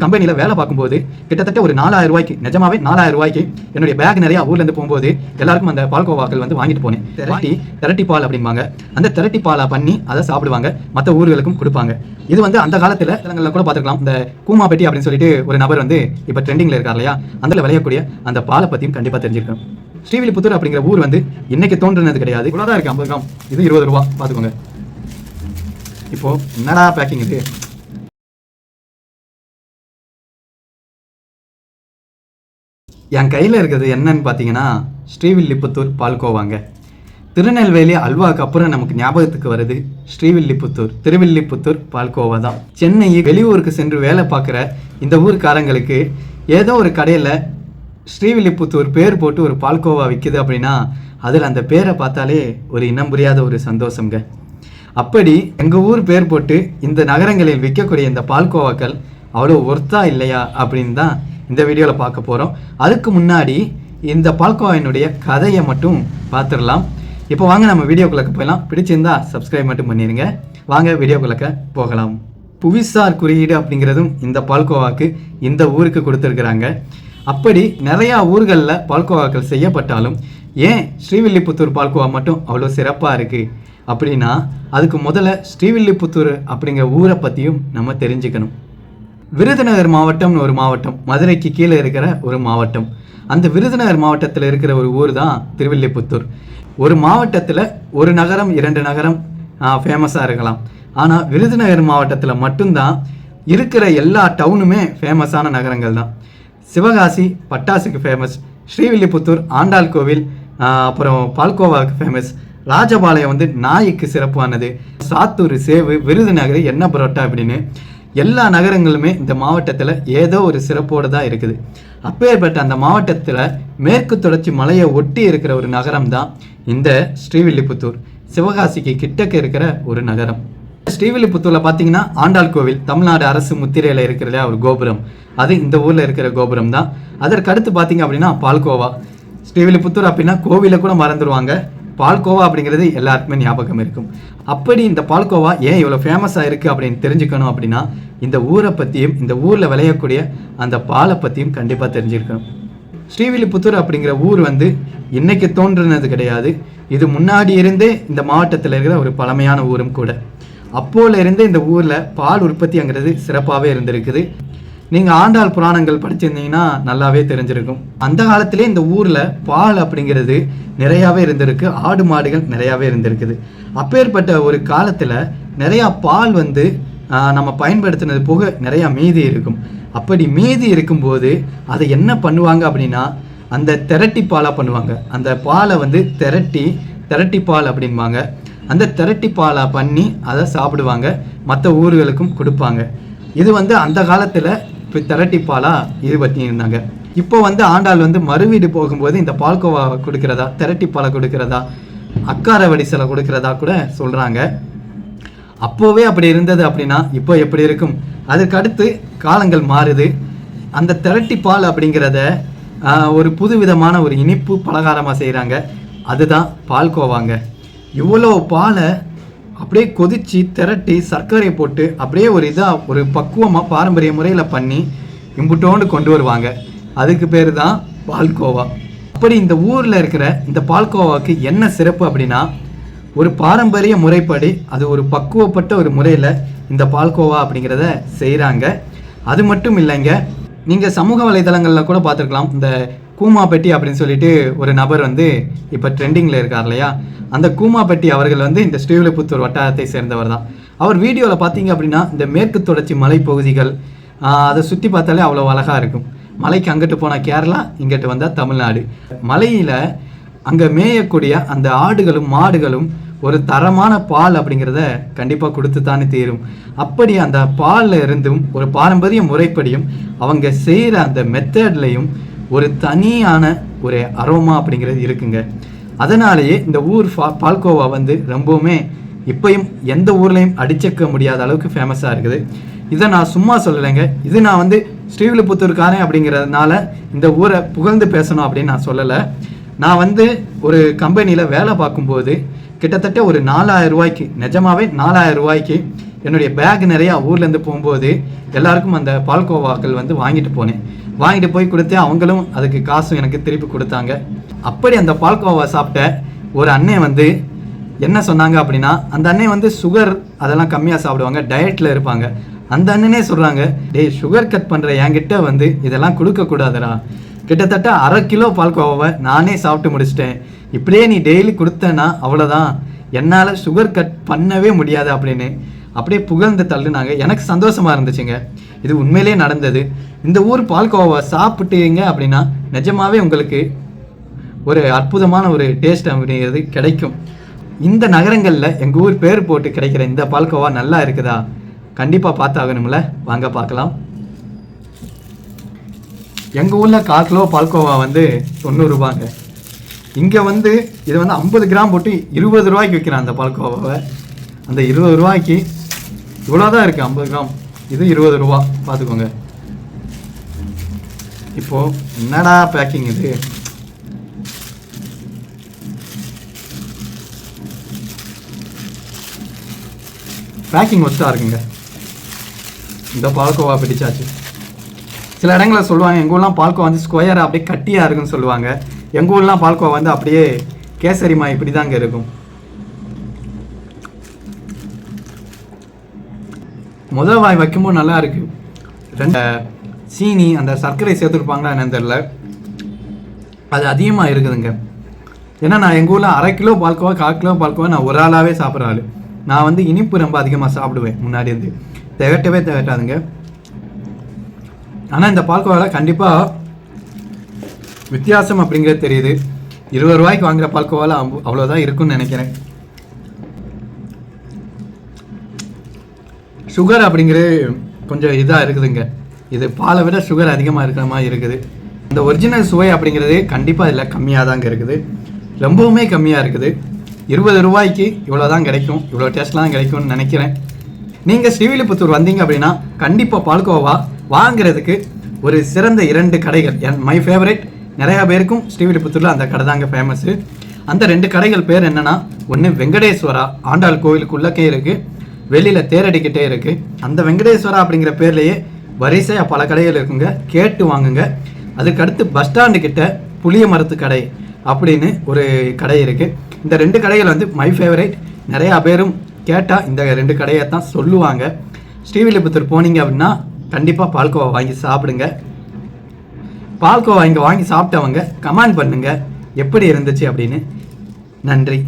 கம்பெனியில் வேலை பார்க்கும்போது கிட்டத்தட்ட ஒரு 4000 ரூபாய்க்கு, நிஜமாவே 4000 ரூபாய்க்கு என்னுடைய பேக் நிறையா ஊர்லேருந்து போகும்போது எல்லாருக்கும் அந்த பால்கோவாக்கள் வந்து வாங்கிட்டு போனேன். திரட்டி பால் அப்படிம்பாங்க. அந்த திரட்டி பாலை பண்ணி அதை சாப்பிடுவாங்க, மற்ற ஊர்களுக்கும் கொடுப்பாங்க. இது வந்து அந்த காலத்தில் இடங்களில் கூட பார்த்துக்கலாம். இந்த கூமா பெட்டி அப்படின்னு சொல்லிட்டு ஒரு நபர் வந்து இப்போ ட்ரெண்டிங்கில் இருக்கார் இல்லையா, அதில் விளையக்கூடிய அந்த பாலை பற்றியும் கண்டிப்பாக தெரிஞ்சிருக்கணும். ஸ்ரீவில்லிபுத்தூர் அப்படிங்கிற ஊர் வந்து இன்னைக்கு தோன்றுனது கிடையாது. இவ்வளோதான் இருக்குது, 50 கிராம். இது 20 ரூபா, பார்த்துக்கோங்க. இப்போது என்னடா பேக்கிங் இது? என் கையில் இருக்கிறது என்னன்னு பார்த்தீங்கன்னா ஸ்ரீவில்லிபுத்தூர் பால்கோவாங்க. திருநெல்வேலி அல்வாவுக்கு அப்புறம் நமக்கு ஞாபகத்துக்கு வருது ஸ்ரீவில்லிபுத்தூர், திருவில்லிபுத்தூர் பால்கோவா தான். சென்னை வெளியூருக்கு சென்று வேலை பார்க்குற இந்த ஊருக்காரங்களுக்கு ஏதோ ஒரு கடையில் ஸ்ரீவில்லிபுத்தூர் பேர் போட்டு ஒரு பால்கோவா விற்கிது அப்படின்னா அதில் அந்த பேரை பார்த்தாலே ஒரு இனம் புரியாத ஒரு சந்தோஷங்க. அப்படி எங்கள் ஊர் பேர் போட்டு இந்த நகரங்களில் விற்கக்கூடிய இந்த பால்கோவாக்கள் அவ்வளோ ஒர்த்தா இல்லையா அப்படின்னு தான் இந்த வீடியோவில் பார்க்க போகிறோம். அதுக்கு முன்னாடி இந்த பால்கோவாயினுடைய கதையை மட்டும் பார்த்துடலாம். இப்போ வாங்க நம்ம வீடியோக்குள்ளே போகலாம். பிடிச்சிருந்தா சப்ஸ்கிரைப் மட்டும் பண்ணிடுங்க. வாங்க வீடியோக்குள்ளே போகலாம். புவிசார் குறியீடு அப்படிங்கிறதும் இந்த பால்கோவாக்கு இந்த ஊருக்கு கொடுத்துருக்குறாங்க. அப்படி நிறையா ஊர்களில் பால்கோவாக்கள் செய்யப்பட்டாலும் ஏன் ஸ்ரீவில்லிபுத்தூர் பால்கோவா மட்டும் அவ்வளோ சிறப்பாக இருக்குது அப்படின்னா அதுக்கு முதல்ல ஸ்ரீவில்லிபுத்தூர் அப்படிங்கிற ஊரை பற்றியும் நம்ம தெரிஞ்சுக்கணும். விருதுநகர் மாவட்டம்னு ஒரு மாவட்டம், மதுரைக்கு கீழே இருக்கிற ஒரு மாவட்டம். அந்த விருதுநகர் மாவட்டத்தில் இருக்கிற ஒரு ஊர் தான் திருவில்லிபுத்தூர். ஒரு மாவட்டத்தில் ஒரு நகரம் 2 நகரம் ஃபேமஸாக இருக்கலாம். ஆனால் விருதுநகர் மாவட்டத்தில் மட்டும்தான் இருக்கிற எல்லா டவுனுமே ஃபேமஸான நகரங்கள் தான். சிவகாசி பட்டாசுக்கு ஃபேமஸ், ஸ்ரீவில்லிபுத்தூர் ஆண்டாள் கோவில், அப்புறம் பால்கோவாவுக்கு ஃபேமஸ், ராஜபாளையம் வந்து நாய்க்கு சிறப்பானது, சாத்தூர் சேவு, விருதுநகர் எண்ணெய் பரோட்டா அப்படின்னு எல்லா நகரங்களுமே இந்த மாவட்டத்தில் ஏதோ ஒரு சிறப்போடு தான் இருக்குது. அப்பேற்பட்ட அந்த மாவட்டத்தில் மேற்கு தொடர்ச்சி மலையை ஒட்டி இருக்கிற ஒரு நகரம் தான் இந்த ஸ்ரீவில்லிபுத்தூர். சிவகாசிக்கு கிட்டக்க இருக்கிற ஒரு நகரம். ஸ்ரீவில்லிபுத்தூரில் பார்த்தீங்கன்னா ஆண்டாள் கோவில், தமிழ்நாடு அரசு முத்திரையில் இருக்கிற ஒரு கோபுரம், அது இந்த ஊரில் இருக்கிற கோபுரம் தான். அதற்கு அடுத்து பார்த்தீங்க அப்படின்னா பால்கோவா. ஸ்ரீவில்லிபுத்தூர் அப்படின்னா கோவிலை கூட மறந்துடுவாங்க, பால்கோவா அப்படிங்கிறது எல்லாருக்குமே ஞாபகம் இருக்கும். அப்படி இந்த பால்கோவா ஏன் இவ்வளோ ஃபேமஸாக இருக்குது அப்படின்னு தெரிஞ்சுக்கணும் அப்படின்னா இந்த ஊரை பற்றியும் இந்த ஊரில் விளையக்கூடிய அந்த பாலை பற்றியும் கண்டிப்பாக தெரிஞ்சிருக்கணும். ஸ்ரீவில்லிபுத்தூர் அப்படிங்கிற ஊர் வந்து இன்னைக்கு தோன்றுனது கிடையாது. இது முன்னாடி இருந்தே இந்த மாவட்டத்தில் இருக்கிற ஒரு பழமையான ஊரும் கூட. அப்போல இருந்தே இந்த ஊரில் பால் உற்பத்திங்கிறது சிறப்பாகவே இருந்திருக்குது. நீங்கள் ஆண்டாள் புராணங்கள் படிச்சிருந்தீங்கன்னா நல்லாவே தெரிஞ்சிருக்கும். அந்த காலத்திலே இந்த ஊரில் பால் அப்படிங்கிறது நிறையாவே இருந்திருக்கு, ஆடு மாடுகள் நிறையாவே இருந்திருக்குது. அப்பேற்பட்ட ஒரு காலத்தில் நிறையா பால் வந்து நம்ம பயன்படுத்தினது போக நிறையா மீதி இருக்கும். அப்படி மீதி இருக்கும்போது அதை என்ன பண்ணுவாங்க அப்படின்னா அந்த திரட்டி பாலாக பண்ணுவாங்க. அந்த பாலை வந்து திரட்டி பால் அப்படின்பாங்க. அந்த திரட்டி பாலாக பண்ணி அதை சாப்பிடுவாங்க, மற்ற ஊர்களுக்கும் கொடுப்பாங்க. இது வந்து அந்த காலத்தில் இப்போ திரட்டி பாலாக இது பற்றி இருந்தாங்க. இப்போ வந்து ஆண்டாள் வந்து மறுவீடு போகும்போது இந்த பால்கோவா கொடுக்கிறதா, திரட்டி பாலை கொடுக்கிறதா, அக்கார வடிசலை கொடுக்கிறதா கூட சொல்கிறாங்க. அப்போவே அப்படி இருந்தது அப்படின்னா இப்போ எப்படி இருக்கும்? அதுக்கு அடுத்து காலங்கள் மாறுது. அந்த திரட்டி பால் அப்படிங்கிறத ஒரு புதுவிதமான ஒரு இனிப்பு பலகாரமாக செய்கிறாங்க. அதுதான் பால்கோவாங்க. இவ்வளோ பாலை அப்படியே கொதித்து திரட்டி சர்க்கரை போட்டு அப்படியே ஒரு இதாக ஒரு பக்குவமாக பாரம்பரிய முறையில் பண்ணி இம்புட்டோண்டு கொண்டு வருவாங்க. அதுக்கு பேர் தான் பால்கோவா. அப்படி இந்த ஊரில் இருக்கிற இந்த பால்கோவாவுக்கு என்ன சிறப்பு அப்படின்னா ஒரு பாரம்பரிய முறைப்படி அது ஒரு பக்குவப்பட்ட ஒரு முறையில் இந்த பால்கோவா அப்படிங்கிறத செய்கிறாங்க. அது மட்டும் இல்லைங்க, நீங்கள் சமூக வலைதளங்களில் கூட பார்த்துருக்கலாம். இந்த கூமா பெட்டி அப்படின்னு சொல்லிட்டு ஒரு நபர் வந்து இப்போ ட்ரெண்டிங்கில் இருக்கார் இல்லையா, அந்த கூமா பெட்டி அவர்கள் வந்து இந்த ஸ்ரீவில்லிபுத்தூர் வட்டாரத்தை சேர்ந்தவர் தான். அவர் வீடியோவில் பார்த்தீங்க அப்படின்னா இந்த மேற்கு தொடர்ச்சி மலைப்பகுதிகள் அதை சுற்றி பார்த்தாலே அவ்வளோ அழகாக இருக்கும். மலைக்கு அங்கிட்டு போனால் கேரளா, இங்கிட்டு வந்தால் தமிழ்நாடு. மலையில் அங்கே மேயக்கூடிய அந்த ஆடுகளும் மாடுகளும் ஒரு தரமான பால் அப்படிங்கிறத கண்டிப்பாக கொடுத்து தானே தீரும். அப்படி அந்த பாலில் இருந்தும் ஒரு பாரம்பரிய முறைப்படியும் அவங்க செய்கிற அந்த மெத்தட்லையும் ஒரு தனியான ஒரு அரோமா அப்படிங்கிறது இருக்குங்க. அதனாலேயே இந்த ஊர் பால்கோவா வந்து ரொம்பவுமே இப்பயும் எந்த ஊர்லேயும் அடிச்சக்க முடியாத அளவுக்கு ஃபேமஸாக இருக்குது. இதை நான் சும்மா சொல்லலைங்க, இது நான் வந்து ஸ்ரீவில்லிபுத்தூருக்காரன் அப்படிங்கிறதுனால இந்த ஊரை புகழ்ந்து பேசணும் அப்படின்னு நான் சொல்லலை. நான் வந்து ஒரு கம்பெனியில் வேலை பார்க்கும்போது கிட்டத்தட்ட ஒரு 4000 ரூபாய்க்கு, நிஜமாவே 4000 ரூபாய்க்கு என்னுடைய பேக் நிறையா ஊர்லேருந்து போகும்போது எல்லாருக்கும் அந்த பால்கோவாக்கள் வந்து வாங்கிட்டு போனேன். வாங்கிட்டு போய் கொடுத்தேன். அவங்களும் அதுக்கு காசும் எனக்கு திருப்பி கொடுத்தாங்க. அப்படி அந்த பால்கோவா சாப்பிட்ட ஒரு அண்ணன் வந்து என்ன சொன்னாங்க அப்படின்னா, அந்த அண்ணன் வந்து சுகர் அதெல்லாம் கம்மியாக சாப்பிடுவாங்க, டயட்டில் இருப்பாங்க. அந்த அண்ணனே சொல்கிறாங்க, டேய் சுகர் கட் பண்ணுற என்கிட்ட வந்து இதெல்லாம் கொடுக்கக்கூடாதுடா. கிட்டத்தட்ட 1/2 கிலோ பால்கோவாவை நானே சாப்பிட்டு முடிச்சிட்டேன். இப்படியே நீ டெய்லி கொடுத்தேன்னா அவ்வளோதான், என்னால் சுகர் கட் பண்ணவே முடியாது அப்படின்னு அப்படியே புகழ்ந்து தள்ளுனாங்க. எனக்கு சந்தோஷமாக இருந்துச்சுங்க. இது உண்மையிலே நடந்தது. இந்த ஊர் பால்கோவா சாப்பிட்டீங்க அப்படின்னா நிஜமாவே உங்களுக்கு ஒரு அற்புதமான ஒரு டேஸ்ட் அப்படிங்கிறது கிடைக்கும். இந்த நகரங்களில் எங்கள் ஊர் பேர் போட்டு கிடைக்கிற இந்த பால்கோவா நல்லா இருக்குதா? கண்டிப்பாக பார்த்தாகணும்ல, வாங்க பார்க்கலாம். எங்கள் ஊரில் 1/4 கிலோ பால்கோவா வந்து 90 ரூபாங்க. இங்கே வந்து இதை வந்து 50 கிராம் போட்டு 20 ரூபாய்க்கு விற்கிறேன் அந்த பால்கோவாவை. அந்த 20 ரூபாய்க்கு இவ்வளோ தான் இருக்குது. 50 கிராம் இது 20 ரூபா, பார்த்துக்கோங்க. இப்போது என்னடா பேக்கிங் இது? பேக்கிங் ஒஸ்ட்டாக இருக்குங்க. இந்த பால்கோவா பிடிச்சாச்சு. சில இடங்களில் சொல்லுவாங்க, எங்கள் ஊர்லாம் பால்கோவா வந்து ஸ்கொயராக அப்படியே கட்டியாக இருக்குன்னு சொல்லுவாங்க. எங்கள் ஊர்லாம் பால்கோவா வந்து அப்படியே கேசரிமா இப்படி தாங்க இருக்கும். முதல் வாய் வைக்கும்போது நல்லா இருக்கு. ரெண்டு சீனி அந்த சர்க்கரை சேர்த்துருப்பாங்களா என்னன்னு தெரியல, அது அதிகமாக இருக்குதுங்க. ஏன்னா நான் எங்கள் ஊரில் 1/2 கிலோ பால்கோவா 1/4 கிலோ பால்கோவா நான் ஒரு ஆளாகவே சாப்பிட்ற ஆள். நான் வந்து இனிப்பு ரொம்ப அதிகமாக சாப்பிடுவேன் முன்னாடி இருந்து, திகட்டாதுங்க. ஆனால் இந்த பால்கோவாவில் கண்டிப்பாக வித்தியாசம் அப்படிங்கிறது தெரியுது. 20 ரூபாய்க்கு வாங்குகிற பால்கோவாவில் அவ்வளோதான் இருக்குன்னு நினைக்கிறேன். சுகர் அப்படிங்கிறது கொஞ்சம் இதாக இருக்குதுங்க. இது பாலை விட சுகர் அதிகமாக இருக்கிற மாதிரி இருக்குது. இந்த ஒரிஜினல் சுவை அப்படிங்கிறது கண்டிப்பாக இதில் கம்மியாக தாங்க இருக்குது, ரொம்பவுமே கம்மியாக இருக்குது. 20 ரூபாய்க்கு இவ்வளோ தான் கிடைக்கும், இவ்வளோ டேஸ்ட்லாம் கிடைக்கும்னு நினைக்கிறேன். நீங்கள் ஸ்ரீவில்லிபுத்தூர் வந்தீங்க அப்படின்னா கண்டிப்பாக பால்கோவா வாங்கிறதுக்கு ஒரு சிறந்த 2 கடைகள், மை ஃபேவரட். நிறையா பேருக்கும் ஸ்ரீவில்லிபுத்தூரில் அந்த கடை தாங்க ஃபேமஸ்ஸு. அந்த 2 கடைகள் பேர் என்னென்னா, ஒன்று வெங்கடேஸ்வரா ஆண்டாள் கோவிலுக்குள்ளக்கே இருக்குது, வெளியில் தேரடிக்கிட்டே இருக்குது. அந்த வெங்கடேஸ்வரா அப்படிங்கிற பேர்லேயே வரிசையாக பல கடைகள் இருக்குங்க, கேட்டு வாங்குங்க. அதுக்கடுத்து பஸ் ஸ்டாண்டு கிட்ட புளிய மரத்து கடை அப்படின்னு ஒரு கடை இருக்குது. இந்த 2 கடைகள் வந்து மை ஃபேவரட். நிறையா பேரும் கேட்டால் இந்த 2 கடையை தான் சொல்லுவாங்க. ஸ்ரீவில்லிபுத்தூர் போனீங்க அப்படின்னா கண்டிப்பாக பால்கோவா வாங்கி சாப்பிடுங்க. பால்கோவா இங்கே வாங்கி சாப்பிட்டவங்க கமெண்ட் பண்ணுங்கள் எப்படி இருந்துச்சு அப்படின்னு. நன்றி.